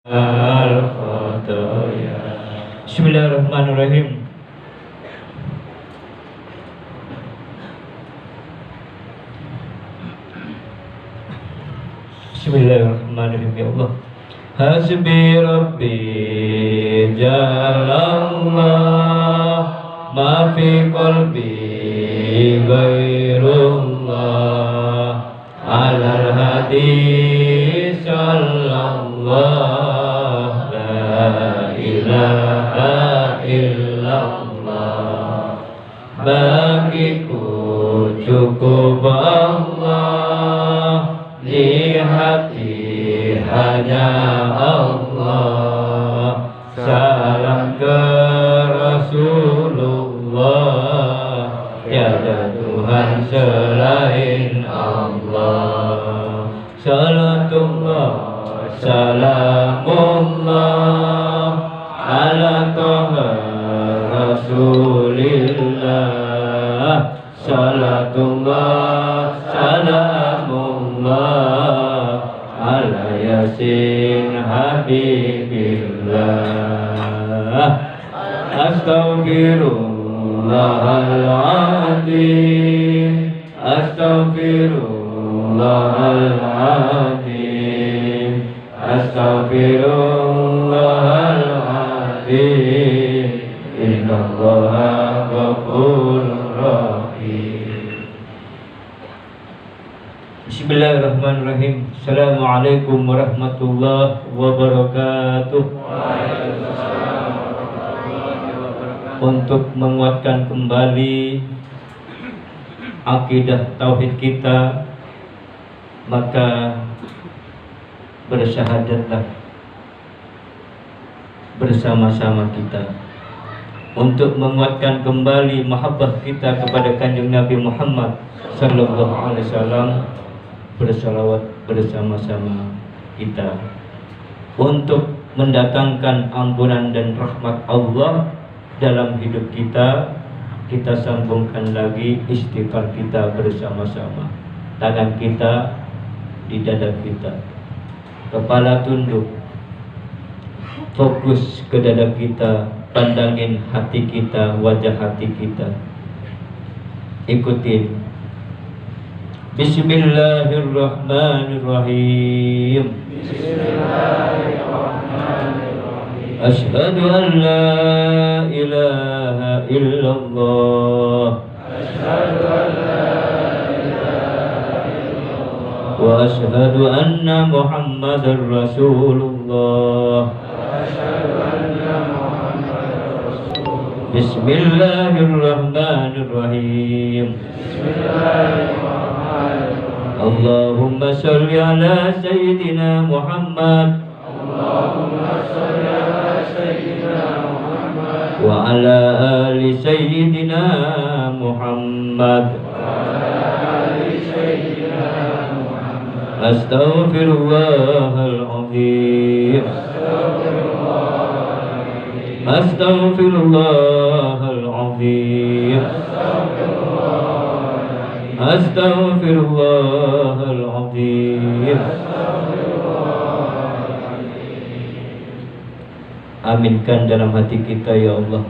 al-khotoya. Bismillahirrahmanirrahim. Bismillahirrahmanirrahim. Ya Allah, hasbi rabbi jalallah, ma fi qalbi ghairullah, alal hadi sallallahu, la ilaha illallah. Bagiku cukup Allah, di hati hanya Allah. Salam ke Rasulullah, tiada Tuhan selain Allah. Salatullah, salamullah ala Taha Rasulillah. Salatullah, salamullah ala Yasin Habibillah. Astaghfirullahaladzim, astaghfirullahaladzim, astaghfirullahaladzim. Innallaha ghafurur rahim. Bismillahirrahmanirrahim. Assalamualaikum warahmatullahi wabarakatuh. Untuk menguatkan kembali akidah tauhid kita, maka bersyahadatlah bersama-sama kita untuk menguatkan kembali mahabbah kita kepada Kanjeng Nabi Muhammad sallallahu alaihi wasallam. Bersalawat bersama-sama kita untuk mendatangkan ampunan dan rahmat Allah dalam hidup kita. Kita sambungkan lagi istighfar kita bersama-sama. Tangan kita di dada kita, kepala tunduk, fokus ke dada kita, pandangin hati kita, wajah hati kita. Ikutin. Bismillahirrahmanirrahim. Bismillahirrahmanirrahim. Asyhadu an la ilaha illallah. Asyhadu an la ilaha illallah. Wa asyhadu anna Muhammadar Rasulullah. Asyhadu anna Muhammadar Rasulullah. Bismillahirrahmanirrahim. Bismillahirrahmanirrahim. Allahumma sholli ala Sayyidina Muhammad. Allahumma sholli ala Sayyidina Muhammad wa ala ali Sayyidina Muhammad. Astaghfirullahaladzim, astaghfirullahaladzim, astaghfirullahaladzim. Aminkan dalam hati kita ya Allah.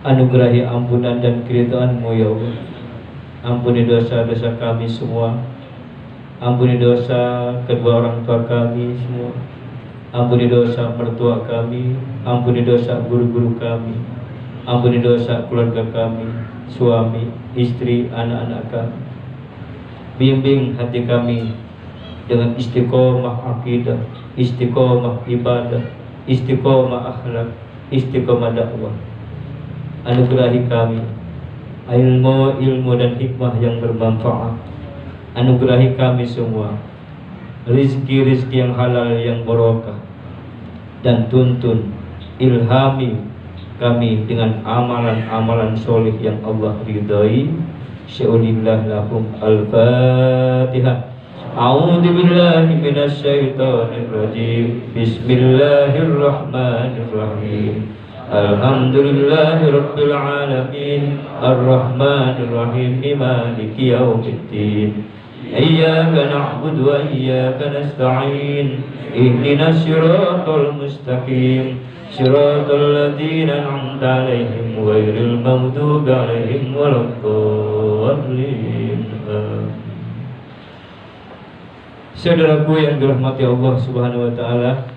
Anugerahi ampunan dan keridhaan-Mu ya Allah. Ampuni dosa-dosa kami semua. Ampuni dosa kedua orang tua kami semua. Ampuni dosa mertua kami. Ampuni dosa guru-guru kami. Ampuni dosa keluarga kami, suami, istri, anak-anak kami. Bimbing hati kami dengan istiqomah akidah, istiqomah ibadah, istiqomah akhlak, istiqomah dakwah. Anugerahi kami ilmu dan hikmah yang bermanfaat. Anugerahi kami semua rizki-rizki yang halal, yang barokah, dan tuntun ilhami kami dengan amalan-amalan soleh yang Allah ridai. Sya'ulillah lahum al-Fatihah. A'udzu billahi minasy syaithanir rajim. Bismillahirrahmanirrahim. Alhamdulillahi rabbil alamin, arrahmanir rahim, maliki yaumiddin. إياك نعبد وإياك نستعين اهدنا الصراط المستقيم صراط الذين أنعمت عليهم غير المغضوب عليهم ولا الضالين. Saudaraku yang dirahmati Allah Subhanahu wa taala,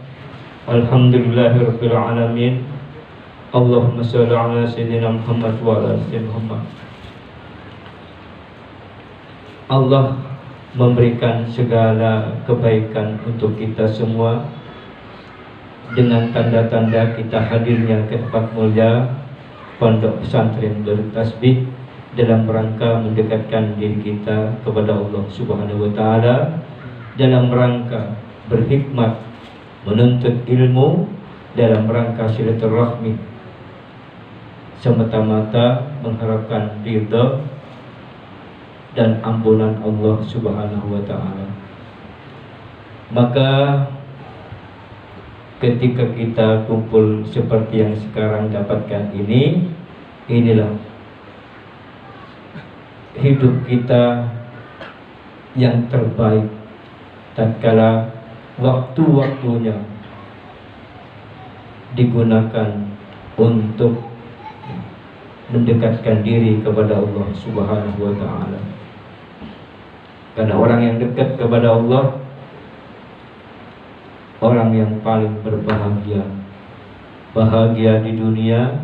alhamdulillahirabbil alamin. Allahumma shalli ala sayyidina Muhammad wa ala sayyidina Muhammad. Allah memberikan segala kebaikan untuk kita semua dengan tanda-tanda kita hadirnya ke tempat mulia Pondok Pesantren Darut Tasbih dalam rangka mendekatkan diri kita kepada Allah Subhanahu wa taala, dalam rangka berhikmat menuntut ilmu, dalam rangka silaturahmi, semata-mata mengharapkan ridha dan ampunan Allah Subhanahu wa taala. Maka ketika kita kumpul seperti yang sekarang dapatkan ini, inilah hidup kita yang terbaik tatkala waktu-waktunya digunakan untuk mendekatkan diri kepada Allah Subhanahu wa taala. Karena orang yang dekat kepada Allah, orang yang paling berbahagia. Bahagia di dunia,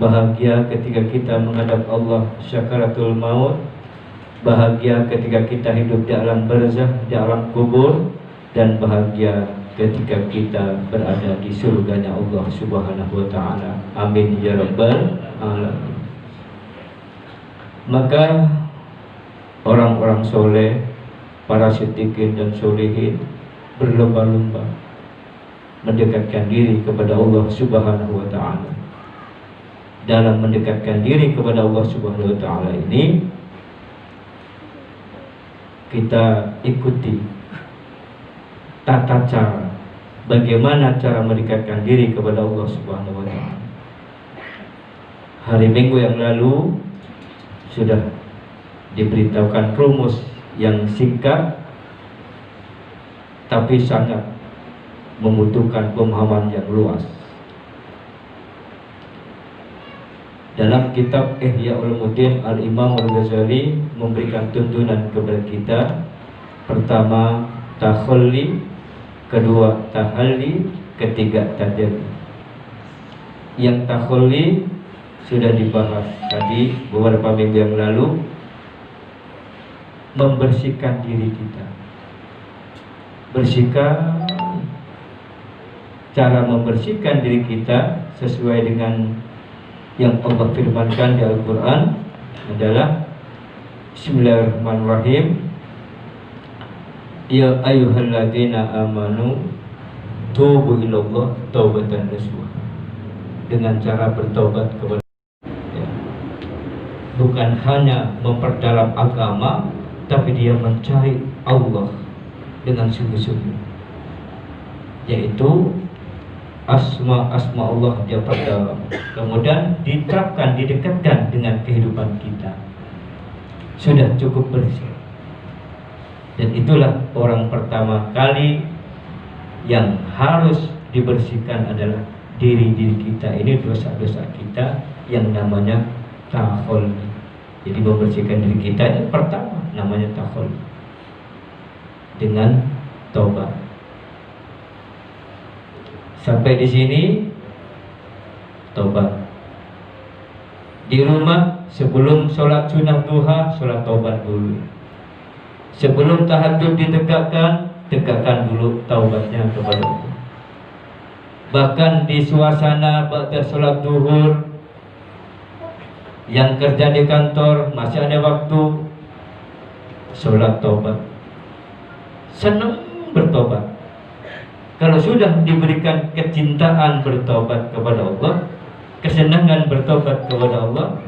bahagia ketika kita menghadap Allah syakaratul maut, bahagia ketika kita hidup di alam barzakh, di alam kubur, dan bahagia ketika kita berada di surganya Allah Subhanahu wa taala. Amin ya rabbal alamin. Maka orang-orang soleh, para siddiqin dan solehin berlomba-lomba mendekatkan diri kepada Allah Subhanahu wa taala. Dalam mendekatkan diri kepada Allah Subhanahu wa taala ini, kita ikuti tata cara bagaimana cara mendekatkan diri kepada Allah Subhanahu wa taala. Hari Minggu yang lalu sudah diberitahukan rumus yang singkat tapi sangat membutuhkan pemahaman yang luas. Dalam kitab Ihya Ulumuddin, Al-Imam Al-Ghazali memberikan tuntunan kepada kita. Pertama, takhalli, kedua tahalli, ketiga tajalli. Yang takhalli sudah dibahas tadi beberapa minggu yang lalu, membersihkan diri kita. Bersihkan, cara membersihkan diri kita sesuai dengan yang Allah firmankan di Al-Quran adalah Bismillahirrahmanirrahim. Ya ayyuhalladzina amanu tubu ilallah taubatan nasuha. Dengan cara bertobat kepada ya. Bukan hanya memperdalam agama, tapi dia mencari Allah dengan sungguh-sungguh, yaitu asma Allah dia perdalam, kemudian diterapkan, didekatkan dengan kehidupan kita. Sudah cukup bersih. Dan itulah orang pertama kali yang harus dibersihkan adalah diri kita ini, dosa-dosa kita yang namanya takhalli. Jadi membersihkan diri kita yang pertama namanya takhalli dengan taubat. Sampai di sini taubat. Di rumah sebelum sholat sunnah duha, sholat taubat dulu. Sebelum tahajud ditegakkan, tegakkan dulu taubatnya kepada Allah. Bahkan di suasana ba'da sholat duhur, yang kerja di kantor masih ada waktu, sholat taubat. Senang bertobat. Kalau sudah diberikan kecintaan bertobat kepada Allah, kesenangan bertobat kepada Allah,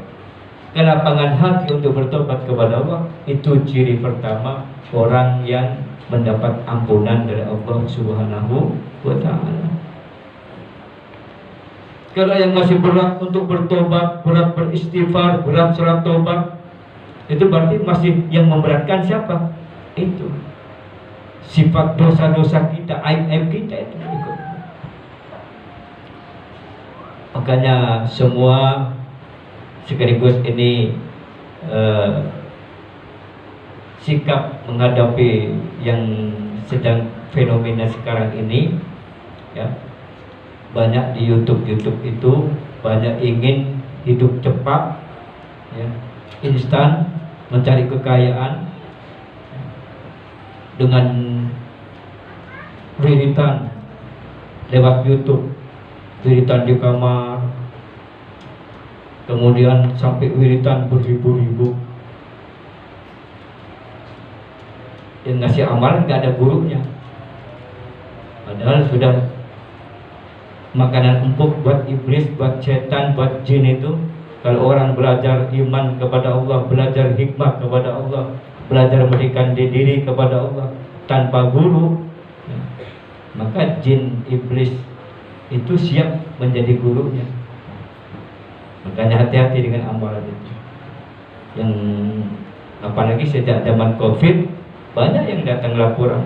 kelapangan hati untuk bertobat kepada Allah, itu ciri pertama orang yang mendapat ampunan dari Allah Subhanahu wa ta'ala. Kalau yang masih berat untuk bertobat, berat beristighfar, berat sholat tobat, itu berarti masih yang memberatkan siapa? Itu sifat dosa-dosa kita, aib-aib kita itu ikut. Makanya semua sekaligus ini sikap menghadapi yang sedang fenomena sekarang ini, ya, banyak di YouTube itu banyak ingin hidup cepat, ya, instan, mencari kekayaan dengan wiritan lewat YouTube, wiritan di kamar, kemudian sampai wiritan beribu-ribu. Yang ngasih amalan nggak ada gurunya, padahal sudah makanan empuk buat iblis, buat setan, buat jin itu. Kalau orang belajar iman kepada Allah, belajar hikmah kepada Allah, belajar memberikan diri kepada Allah tanpa guru, maka jin iblis itu siap menjadi gurunya. Makanya hati-hati dengan amalan itu. Yang apalagi sejak zaman COVID, banyak yang datang laporan,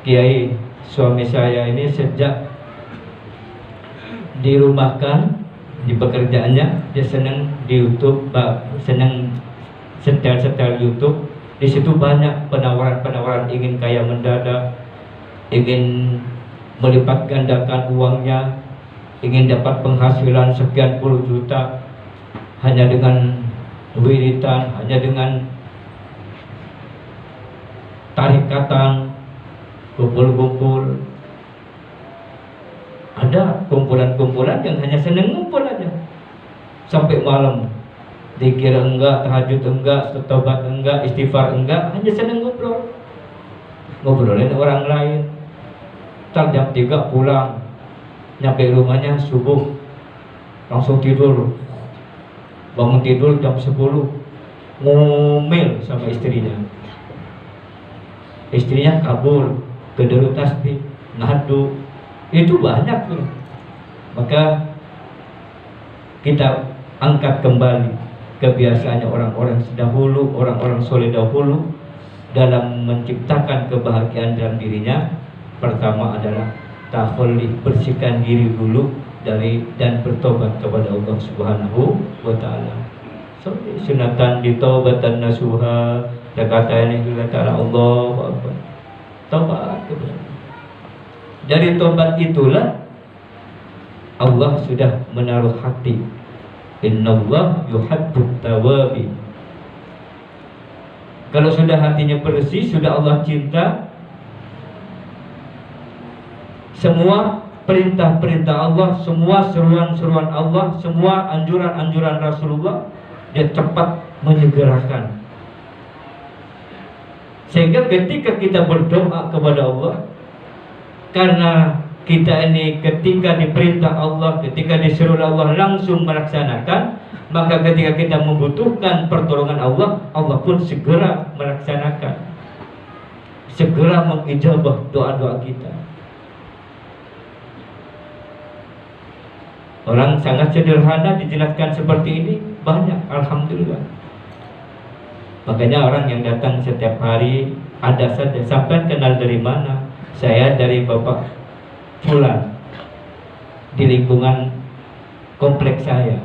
Kiai, suami saya ini sejak dirumahkan di pekerjaannya, dia senang di YouTube, senang setel YouTube. Di situ banyak penawaran ingin kaya mendadak, ingin melipat gandakan uangnya, ingin dapat penghasilan sekian puluh juta hanya dengan wiritan, hanya dengan tarikatan, kumpul-kumpul. Ada kumpulan-kumpulan yang hanya seneng ngumpul aja sampai malam, zikir enggak, tahajud enggak, tobat enggak, istighfar enggak, hanya seneng ngobrolin orang lain. Ntar jam 3 pulang, nyampe rumahnya subuh langsung tidur, bangun tidur jam 10, ngomel sama istrinya kabur, kederut tasbih, ngadu. Itu banyak tuh. Maka kita angkat kembali kebiasaannya orang-orang dahulu, orang-orang soleh dahulu dalam menciptakan kebahagiaan dalam dirinya. Pertama adalah takhallih, bersihkan diri dulu dan bertobat kepada Allah Subhanahu wa taala. Sunatan ditobatan nasuha, kata ini juga ta'ala Allah Akbar. Tobat kepada. Dari tobat itulah Allah sudah menaruh hati. Innallah yuhibbut tawabi. Kalau sudah hatinya bersih, sudah Allah cinta, semua perintah-perintah Allah, semua seruan-seruan Allah, semua anjuran-anjuran Rasulullah, dia cepat menyegerakan. Sehingga ketika kita berdoa kepada Allah, karena kita ini ketika diperintah Allah, ketika disuruh Allah langsung melaksanakan, maka ketika kita membutuhkan pertolongan Allah, Allah pun segera melaksanakan, segera mengijabah doa-doa kita. Orang sangat sederhana dijelaskan seperti ini banyak, alhamdulillah. Makanya orang yang datang setiap hari ada saja. Sampai kenal dari mana? Saya dari Bapak Fulan di lingkungan kompleks saya.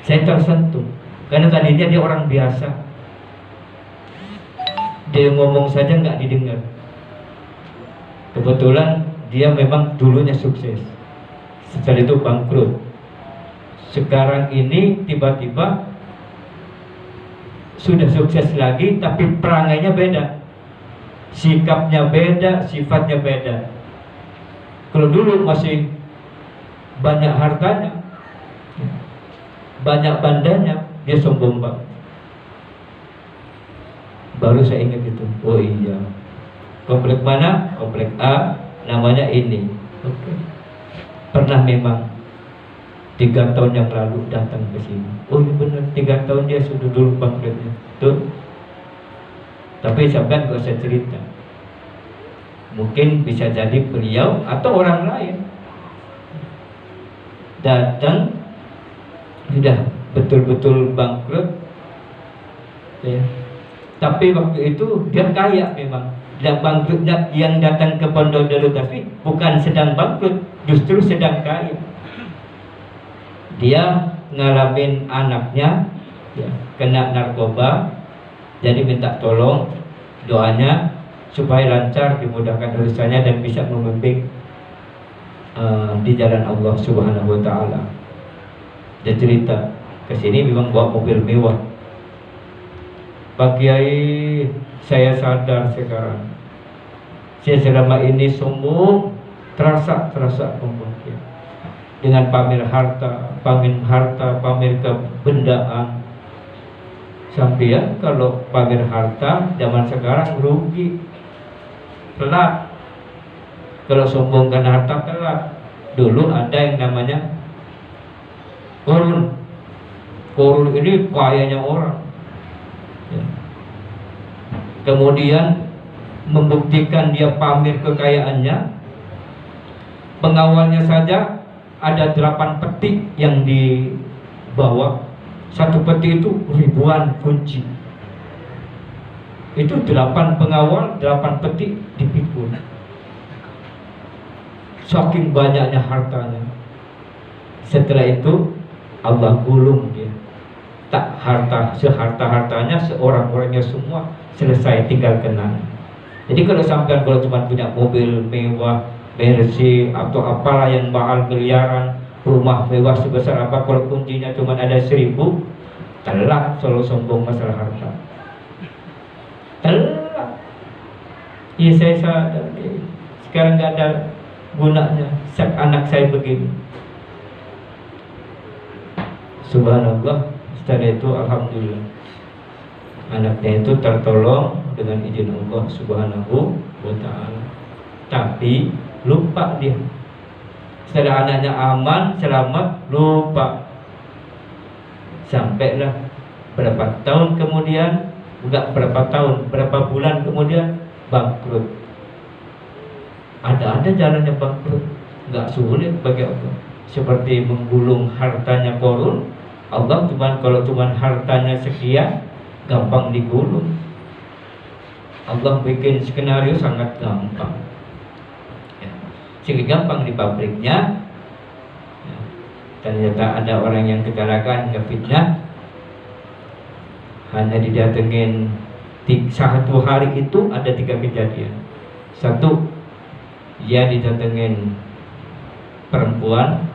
Saya tersentuh karena tadinya dia orang biasa, dia ngomong saja nggak didengar. Kebetulan dia memang dulunya sukses, setelah itu bangkrut. Sekarang ini tiba-tiba sudah sukses lagi, tapi perangainya beda, sikapnya beda, sifatnya beda. Kalau dulu masih banyak hartanya, banyak bandanya, dia sombong banget. Baru saya ingat itu, oh iya, komplek mana? Komplek A, namanya ini. Oke. Pernah memang 3 tahun yang lalu datang ke sini. Oh iya benar, 3 tahun dia sudah dulu bangkrutnya. Tuh. Tapi sampai gak usah cerita. Mungkin bisa jadi beliau atau orang lain datang sudah betul-betul bangkrut, ya. Tapi waktu itu dia kaya memang. Dan bangkrutnya yang datang ke Pondok Darut Taufiq bukan sedang bangkrut, justru sedang kaya. Dia ngalamin anaknya ya, kena narkoba, jadi minta tolong doanya supaya lancar, dimudahkan urusannya dan bisa memimpin di jalan Allah Subhanahu wa taala. Dia cerita ke sini memang bawa mobil mewah. Pak Kiai, saya sadar sekarang saya selama ini sombong, terasa sombong ya. Dengan pamer harta, pamer kebendaan. Sampai kalau pamer harta zaman sekarang rugi, telat. Kalau sombong karena harta telat. Dulu ada yang namanya korun. Korun ini kayanya orang ya. Kemudian membuktikan dia pamer kekayaannya, pengawalnya saja ada 8 peti yang dibawa. Satu peti itu ribuan kunci. Itu 8 pengawal, 8 peti dipikul. Saking banyaknya hartanya. Setelah itu Allah gulung dia. Tak seharta-hartanya, seorang-orangnya semua selesai, tinggal kenangan. Jadi kalau sampai cuma punya mobil mewah, Mercy atau apalah yang mahal miliaran, rumah mewah sebesar apa, kalau kuncinya cuma ada 1000, telak selalu sombong masalah harta. Telak. Iya saya sadar. Sekarang nggak ada gunanya anak saya begini. Subhanallah. Setelah itu alhamdulillah anaknya itu tertolong dengan izin Allah Subhanahu wa ta'ala. Tapi lupa dia. Setelah anaknya aman, selamat, lupa. Sampailah berapa tahun kemudian, berapa bulan kemudian bangkrut. Ada jalannya bangkrut, nggak sulit bagi Allah. Seperti menggulung hartanya Korun, Allah kalau hartanya sekian, gampang digulung. Allah bikin skenario sangat gampang ya. Sehingga gampang di pabriknya ya. Ternyata ada orang yang kecelakaan, ngefitnah, hanya didatengin satu hari itu ada 3 kejadian. Satu, dia didatengin perempuan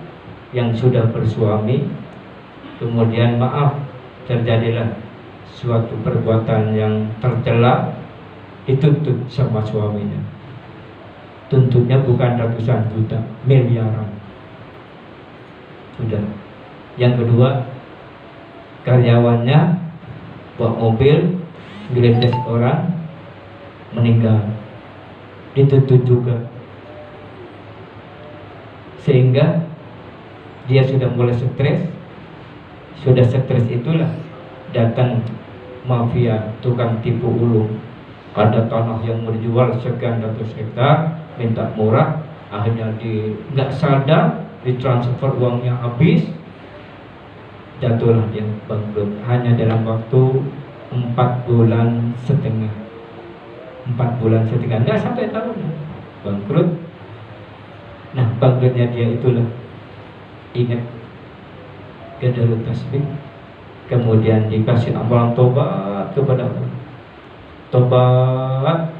yang sudah bersuami, kemudian maaf terjadilah suatu perbuatan yang tercela, dituntut sama suaminya. Tuntutnya bukan ratusan juta, miliaran. Sudah. Yang kedua, karyawannya bawa mobil, gelindes orang, meninggal, dituntut juga. Sehingga dia sudah mulai stres. Sudah stres itulah datang mafia tukang tipu ulung. Ada tanah yang mau dijual sekian ratus hektar, minta murah, akhirnya nggak sadar ditransfer uangnya habis, jatuhlah dia bangkrut. Hanya dalam waktu 4 bulan setengah, 4 bulan setengah, nggak sampai tahun bangkrut. Nah bangkrutnya dia itulah ingat ke Darut Taufiq, kemudian dikasih amalan tobat kepada Allah. Tobat,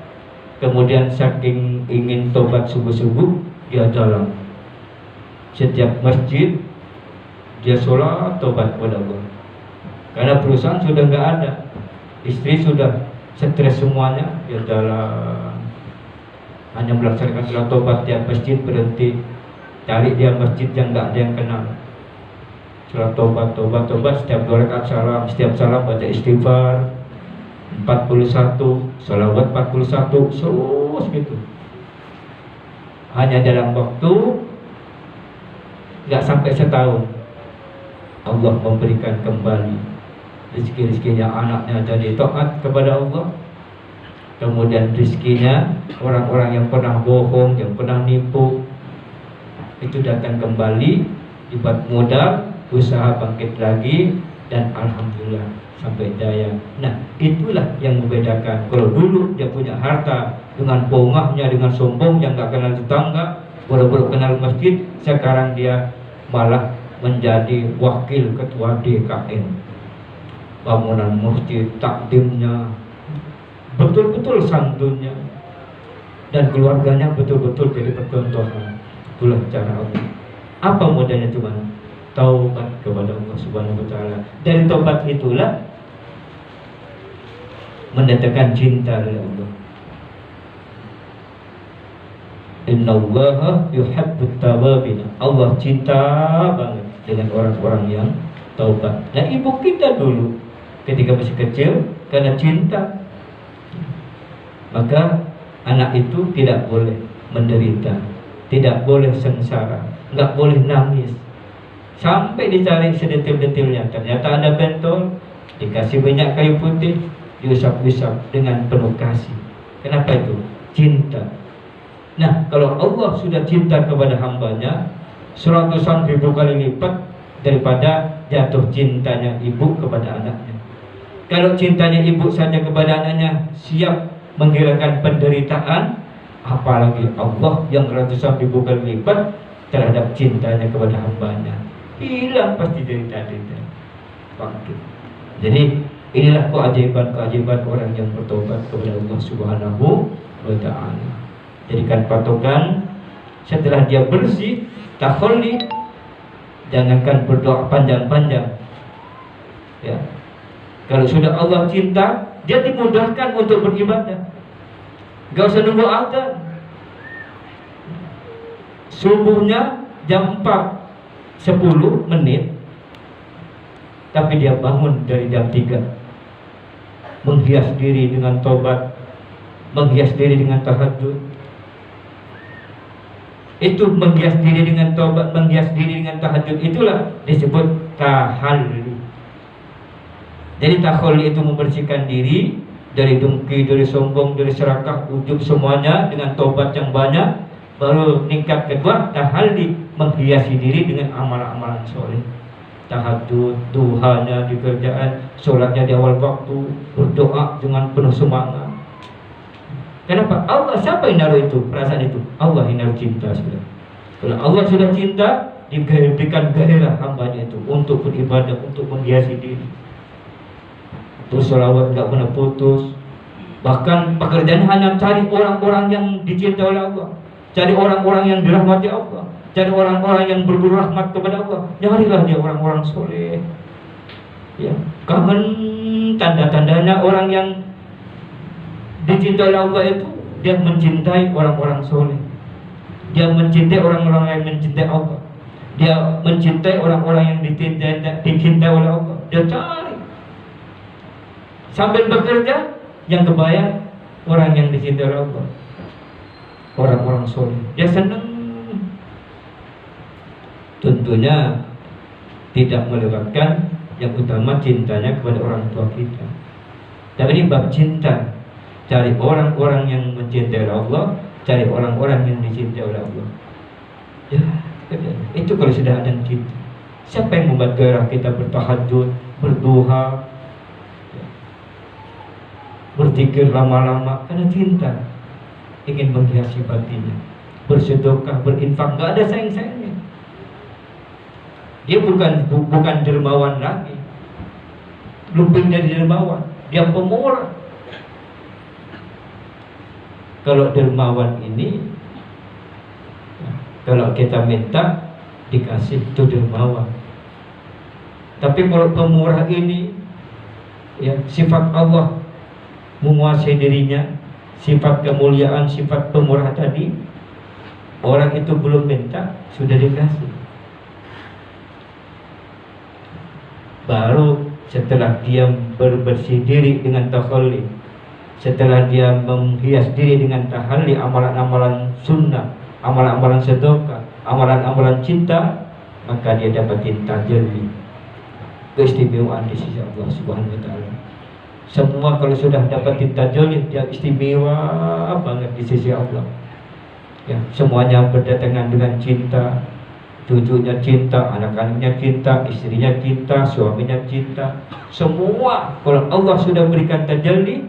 kemudian saking ingin tobat subuh-subuh, dia jalan setiap masjid, dia sholat tobat kepada Allah. Karena perusahaan sudah nggak ada, istri sudah stres semuanya, dia jalan hanya melaksanakan sholat tobat. Tiap masjid berhenti, cari dia masjid yang nggak ada yang kenal. Sholat tobat, setiap 2 rakaat salam, setiap salam baca istighfar 41, sholawat 41, terus gitu. Hanya dalam waktu nggak sampai setahun, Allah memberikan kembali rezeki-rezekinya, anaknya jadi taat kepada Allah. Kemudian rezekinya orang-orang yang pernah bohong, yang pernah nipu, itu datang kembali, dibuat modal, usaha bangkit lagi, dan alhamdulillah sampai daya. Nah, itulah yang membedakan. Kalau dulu dia punya harta dengan pongahnya, dengan sombongnya, nggak kenal tetangga, baru-baru kenal masjid, sekarang dia malah menjadi wakil ketua DKM, bangunan masjid, takdimnya betul-betul santunnya, dan keluarganya betul-betul jadi percontohan. Itulah cara Allah. Apa modalnya? Cuma taubat kepada Allah Subhanahu wa taala. Dari taubat itulah mendatangkan cinta dari Allah. Innallaha yuhibbut tawwabin. Allah cinta banget dengan orang-orang yang taubat. Nah, ibu kita dulu ketika masih kecil, karena cinta, maka anak itu tidak boleh menderita, tidak boleh sengsara, nggak boleh nangis, sampai dicari sedetil-detilnya. Ternyata ada bentol, dikasih minyak kayu putih, diusap-usap dengan penuh kasih. Kenapa itu? Cinta. Nah, kalau Allah sudah cinta kepada hambanya, 100.000 kali lipat daripada jatuh cintanya ibu kepada anaknya. Kalau cintanya ibu saja kepada anaknya siap menghilangkan penderitaan, apalagi Allah yang 100.000 kali lipat terhadap cintanya kepada hambanya. Hilang pasti derita-derita. Jadi inilah keajaiban-keajaiban orang yang bertobat kepada Allah Subhanahu wa ta'ala. Jadikan patokan setelah dia bersih, takhalli, jangankan berdoa panjang-panjang. Ya. Kalau sudah Allah cinta, dia dimudahkan untuk beribadah. Gak usah nunggu azan. Subuhnya jam 4:10 menit, tapi dia bangun dari jam 3, menghias diri dengan tobat, menghias diri dengan tahajud. Itu menghias diri dengan tobat, menghias diri dengan tahajud, itulah disebut tahalli. Jadi tahalli itu membersihkan diri dari dengki, dari sombong, dari serakah, ujub, semuanya dengan tobat yang banyak. Baru tingkat kedua, tahalli, menghiasi diri dengan amalan-amalan soleh. Tahajud, duhanya di kerjaan, sholatnya di awal waktu, berdoa dengan penuh semangat. Kenapa? Allah, siapa yang naruh itu? Perasaan itu Allah yang naruh cinta sudah. Kalau Allah sudah cinta, diberikan gairah hambanya itu untuk beribadah, untuk menghiasi diri. Terus sholawat nggak pernah putus. Bahkan pekerjaan hanya cari orang-orang yang dicintai oleh Allah, cari orang-orang yang dirahmati Allah, cari orang-orang yang berburu rahmat kepada Allah. Nyarilah dia orang-orang soleh. Ya, kangen tanda-tandanya orang yang dicintai oleh Allah itu dia mencintai orang-orang soleh. Dia mencintai orang-orang yang mencintai Allah. Dia mencintai orang-orang yang dicintai oleh Allah. Dia cari sambil bekerja, yang kebayang orang yang dicintai oleh Allah, orang-orang soleh. Dia senang. Tentunya tidak melewatkan yang utama, cintanya kepada orang tua kita. Tapi ini bab cinta. Cari orang-orang yang mencintai Allah, cari orang-orang yang dicintai oleh Allah. Ya, itu kalau sudah ada cinta. Siapa yang membuat gairah kita bertahajud, berdoa, berzikir lama-lama? Karena cinta, ingin menghiasi batinnya. Bersedekah, berinfak, nggak ada sayang-sayangnya. Dia bukan dermawan lagi, lebih dari dermawan. Dia pemurah. Kalau dermawan ini, kalau kita minta dikasih, itu dermawan. Tapi kalau pemurah ini, ya, sifat Allah menguasai dirinya, sifat kemuliaan, sifat pemurah tadi, orang itu belum minta sudah dikasih. Baru setelah dia berbersih diri dengan takhalli, setelah dia menghias diri dengan tahalli, amalan-amalan sunnah, amalan-amalan sedekah, amalan-amalan cinta, maka dia dapatin tajalli, keistimewaan di sisi Allah Subhanahu wa ta'ala. Semua kalau sudah dapatin tajalli, dia istimewa banget di sisi Allah. Ya, semuanya berdatangan dengan cinta, cucunya cinta, anak-anaknya cinta, istrinya cinta, suaminya cinta. Semua kalau Allah sudah berikan tajalli,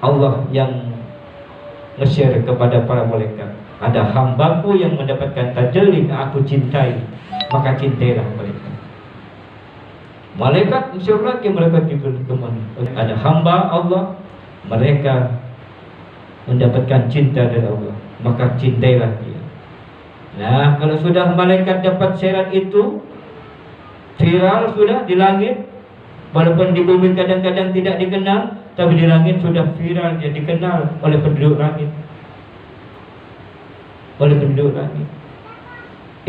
Allah yang nge-share kepada para malaikat, ada hambaku yang mendapatkan tajalli yang aku cintai, maka cintailah mereka. Malaikat nge-share lagi, malaikat Jibril kemana? Ada hamba Allah, mereka mendapatkan cinta dari Allah, maka cintailah dia. Nah, kalau sudah malaikat dapat syarat itu, viral sudah di langit, walaupun di bumi kadang-kadang tidak dikenal, tapi di langit sudah viral, dia dikenal oleh penduduk langit. Oleh penduduk langit.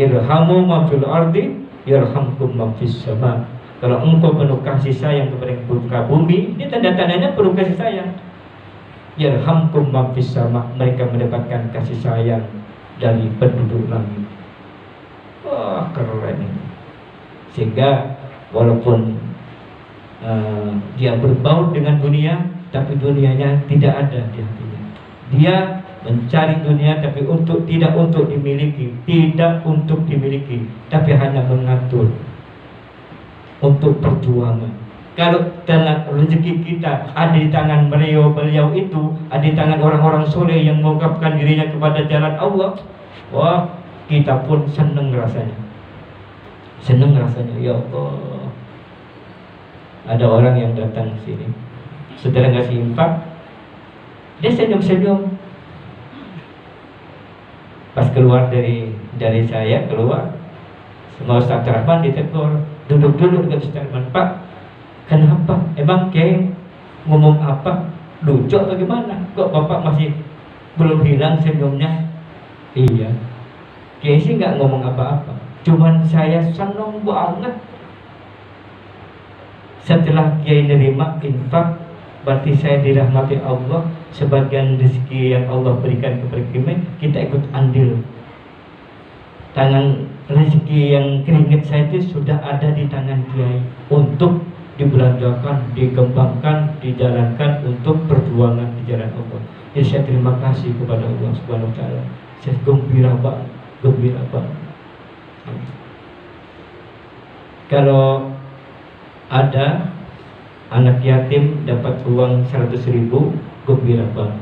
Irhamu ma fil ardi yarhamkum ma fis sama. Kalau engkau penuh kasih sayang kepada muka bumi, ini tanda-tandanya penuh kasih sayang. Yarhamkum ma fis sama, mereka mendapatkan kasih sayang dari penduduk langit. Wah, keren ini. Sehingga walaupun dia berbaur dengan dunia, tapi dunianya tidak ada di hatinya. Dia mencari dunia, tapi tidak untuk dimiliki, tidak untuk dimiliki, tapi hanya mengatur untuk perjuangan. Kalau rezeki kita ada di tangan beliau itu, ada di tangan orang-orang soleh yang mengungkapkan dirinya kepada jalan Allah, wah, kita pun senang rasanya. Senang rasanya, ya Allah. Ada orang yang datang ke sini, setelah ngasih infak, dia senyum-senyum. Pas keluar dari saya, keluar, semua Ustaz Rahman ditegur, duduk-duduk dekat Ustaz Rahman. Pak, kenapa? Emang kayak ngomong apa? Lucu atau gimana? Kok Bapak masih belum hilang senyumnya? Iya, kayak sih nggak ngomong apa-apa, cuman saya senang banget setelah Kiai nerima infak, berarti saya dirahmati Allah. Sebagian rezeki yang Allah berikan kepada kita ikut andil. Tangan rezeki yang keringet saya itu sudah ada di tangan Kiai untuk dibelanjakan, dikembangkan, dijalankan untuk perjuangan di jalan Allah. Jadi saya terima kasih kepada Allah Subhanahu wa taala. Saya gembira banget. Kalau ada anak yatim dapat uang 100.000, gembira banget.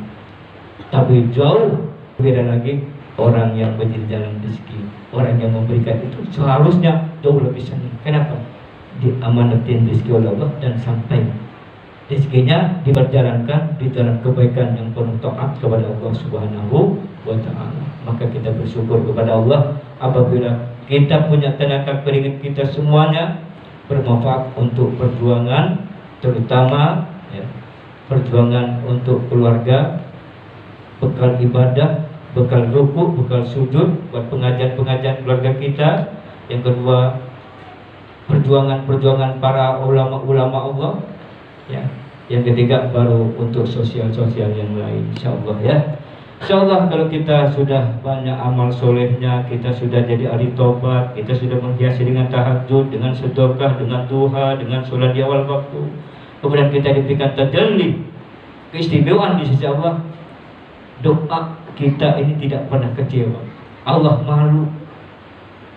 Tapi jauh beda lagi orang yang menjadi jalan rezeki, orang yang memberikan itu seharusnya jauh lebih senang. Kenapa? Diamanatin rezeki oleh Allah dan sampai rezekinya diperjalankan di dalam kebaikan yang penuh taat kepada Allah Subhanahu wa taala. Maka kita bersyukur kepada Allah apabila kita punya tenaga keringat kita semuanya bermanfaat untuk perjuangan, terutama ya, perjuangan untuk keluarga, bekal ibadah, bekal ruku, bekal sujud buat pengajian-pengajian keluarga kita. Yang kedua, perjuangan para ulama-ulama Allah ya. Yang ketiga baru untuk sosial-sosial yang lain, insyaallah ya. Insyaallah kalau kita sudah banyak amal solehnya, kita sudah jadi ahli tobat, kita sudah menghiasi dengan tahajud, dengan sedekah, dengan duha, dengan sholat di awal waktu, kemudian kita diberikan tajalli, keistimewaan di sisi Allah, doa kita ini tidak pernah kecewa. Allah malu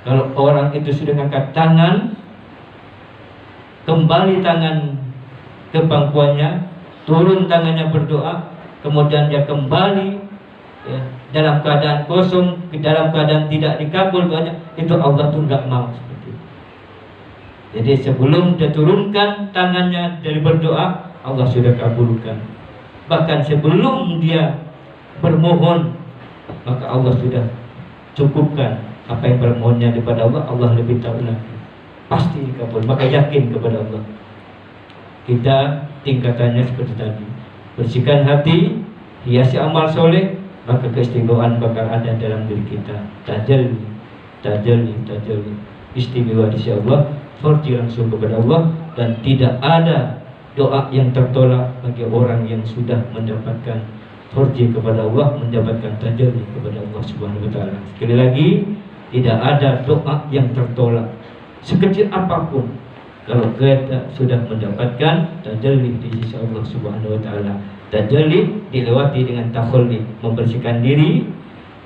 kalau orang itu sudah ngangkat tangan, kembali tangan ke pangkuannya, turun tangannya berdoa, kemudian dia kembali ya, dalam keadaan kosong, dalam keadaan tidak dikabul doanya, itu Allah tuh nggak mau seperti itu. Jadi sebelum dia turunkan tangannya dari berdoa, Allah sudah kabulkan. Bahkan sebelum dia bermohon, maka Allah sudah cukupkan apa yang bermohonnya kepada Allah. Allah lebih tahu lagi, pasti dikabul. Maka yakin kepada Allah. Kita tingkatannya seperti tadi, bersihkan hati, hiasi amal soleh, maka keistimewaan bakal ada dalam diri kita. Tajalli, istimewa di sisi Allah, farji langsung kepada Allah, dan tidak ada doa yang tertolak bagi orang yang sudah mendapatkan farji kepada Allah, mendapatkan tajalli kepada Allah Subhanahu wa taala. Sekali lagi, tidak ada doa yang tertolak sekecil apapun kalau kita sudah mendapatkan tajalli di sisi Allah Subhanahu wa taala. Tajalli dilewati dengan tahalli, membersihkan diri,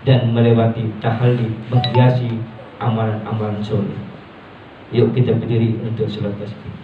dan melewati tahalli, menghiasi amalan-amalan soleh. Yuk kita berdiri untuk sholat tasbih.